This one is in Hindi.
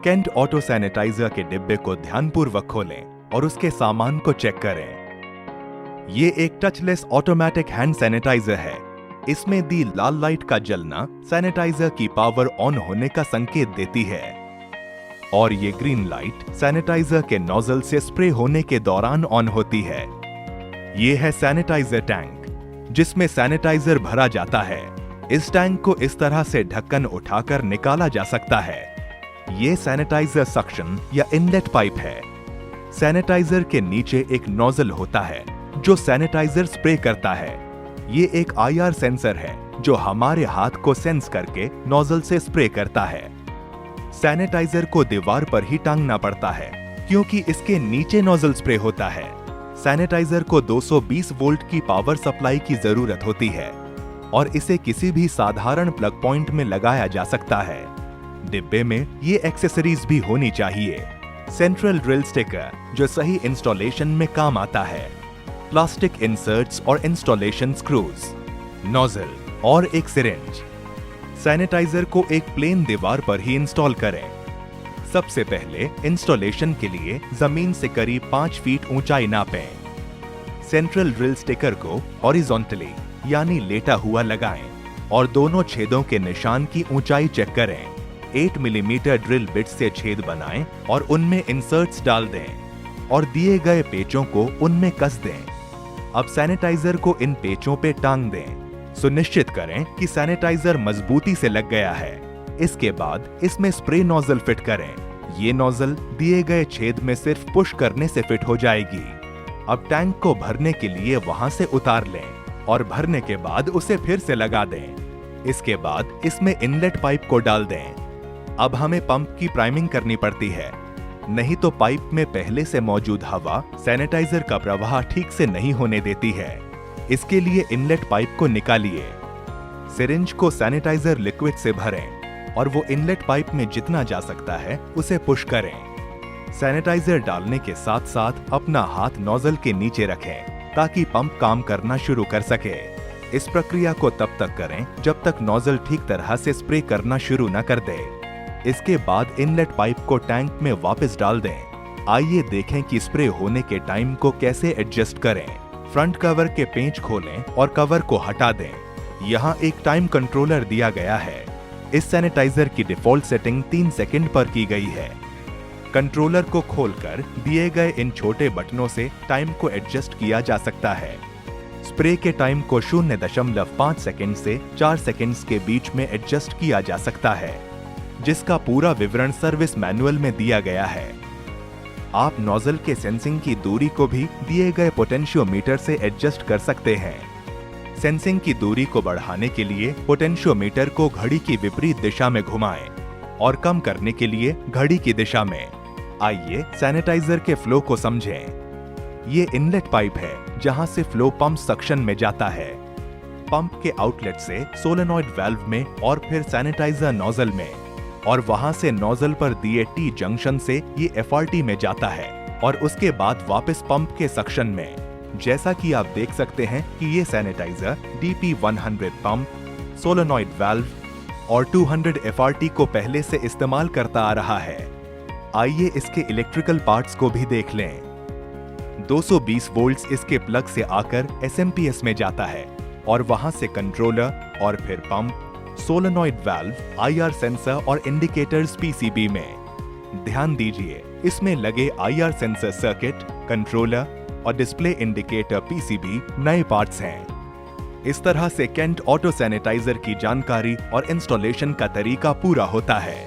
केंट ऑटो सैनिटाइजर के डिब्बे को ध्यानपूर्वक खोलें और उसके सामान को चेक करें। ये एक टचलेस ऑटोमेटिक हैंड सैनिटाइजर है। इसमें दी लाल लाइट का जलना सैनिटाइजर की पावर ऑन होने का संकेत देती है और ये ग्रीन लाइट सैनिटाइजर के नोजल से स्प्रे होने के दौरान ऑन होती है। ये है सैनिटाइजर टैंक, जिसमें सैनिटाइजर भरा जाता है। इस टैंक को इस तरह से ढक्कन उठाकर निकाला जा सकता है। ये सैनिटाइजर सक्शन या इनलेट पाइप है। सैनिटाइजर के नीचे एक नोजल होता है जो सैनिटाइजर स्प्रे करता है। ये एक IR सेंसर है जो हमारे हाथ को सेंस करके नोजल से स्प्रे करता है। सैनिटाइजर को दीवार पर ही टांगना पड़ता है क्योंकि इसके नीचे नोजल स्प्रे होता है। सैनिटाइजर को 220 वोल्ट की पावर सप्लाई की जरूरत होती है और इसे किसी भी साधारण प्लग पॉइंट में लगाया जा सकता है। डिब्बे में ये एक्सेसरीज भी होनी चाहिए। सेंट्रल ड्रिल स्टिकर जो सही इंस्टॉलेशन में काम आता है, प्लास्टिक इंसर्ट्स और इंस्टॉलेशन स्क्रूज, नोजल और एक सिरिंज। सैनिटाइजर को एक प्लेन दीवार पर ही इंस्टॉल करें। सबसे पहले इंस्टॉलेशन के लिए जमीन से करीब 5 फीट ऊंचाई नापें। सेंट्रल ड्रिल स्टिकर को हॉरिजॉन्टली यानी लेटा हुआ लगाएं और दोनों छेदों के निशान की ऊंचाई चेक करें। 8 मिलीमीटर ड्रिल बिट से छेद बनाएं और उनमें इंसर्ट्स डाल दें और दिए गए पेचों को उनमें कस दें। अब सैनिटाइजर को इन पेचों पे टांग दें। सुनिश्चित करें कि सैनिटाइजर मजबूती से लग गया है। इसके बाद इसमें स्प्रे नोजल फिट करें। ये नोजल दिए गए छेद में सिर्फ पुश करने से फिट हो जाएगी। अब टैंक को भरने के लिए वहां से उतार लें और भरने के बाद उसे फिर से लगा दें। इसके बाद इसमें इनलेट पाइप को डाल दें। अब हमें पंप की प्राइमिंग करनी पड़ती है, नहीं तो पाइप में पहले से मौजूद हवा सैनिटाइजर का प्रवाह ठीक से नहीं होने देती है। इसके लिए इनलेट पाइप को निकालिए। सिरिंज को सैनिटाइजर लिक्विड से भरें और वो इनलेट पाइप में जितना जा सकता है उसे पुश करें। सैनिटाइजर डालने के साथ साथ अपना हाथ नोजल के नीचे रखें ताकि पंप काम करना शुरू कर सके। इस प्रक्रिया को तब तक करें जब तक नोजल ठीक तरह से स्प्रे करना शुरू न कर दे। इसके बाद इनलेट पाइप को टैंक में वापस डाल दें। आइए देखें कि स्प्रे होने के टाइम को कैसे एडजस्ट करें। फ्रंट कवर के पेंच खोलें और कवर को हटा दें। यहाँ एक टाइम कंट्रोलर दिया गया है। इस सैनिटाइजर की डिफॉल्ट सेटिंग 3 सेकंड पर की गई है। कंट्रोलर को खोलकर दिए गए इन छोटे बटनों से टाइम को एडजस्ट किया जा सकता है। स्प्रे के टाइम को 0.5 सेकंड से 4 सेकंड्स के बीच में एडजस्ट किया जा सकता है, जिसका पूरा विवरण सर्विस मैनुअल में दिया गया है। आप नोजल के सेंसिंग की दूरी को भी दिए गए पोटेंशियोमीटर से एडजस्ट कर सकते हैं। सेंसिंग की दूरी को बढ़ाने के लिए पोटेंशियोमीटर को घड़ी की विपरीत दिशा में घुमाएं और कम करने के लिए घड़ी की दिशा में। आइए सैनिटाइजर के फ्लो को समझें। ये इनलेट पाइप है जहां से फ्लो पंप सक्शन में जाता है। पंप के आउटलेट से सोलेनॉइड वाल्व में और फिर सैनिटाइजर नोजल में और वहां से नोजल पर दिए T जंक्शन से ये FRT में जाता है और उसके बाद वापस पंप के सक्शन में। जैसा कि आप देख सकते हैं कि ये sanitiser DP100 pump, solenoid valve और 200 FRT को पहले से इस्तेमाल करता आ रहा है। आइए इसके इलेक्ट्रिकल पार्ट्स को भी देख लें। 220 वोल्ट्स इसके प्लग से आकर SMPS में जाता है और वहां से कंट्रोलर और फिर pump, solenoid valve, IR sensor और इंडिकेटर्स PCB में। ध्यान दीजिए, इसमें लगे IR सेंसर सर्किट, कंट्रोलर और डिस्प्ले इंडिकेटर PCB नए पार्ट्स हैं। इस तरह से केंट ऑटो सैनिटाइजर की जानकारी और इंस्टॉलेशन का तरीका पूरा होता है।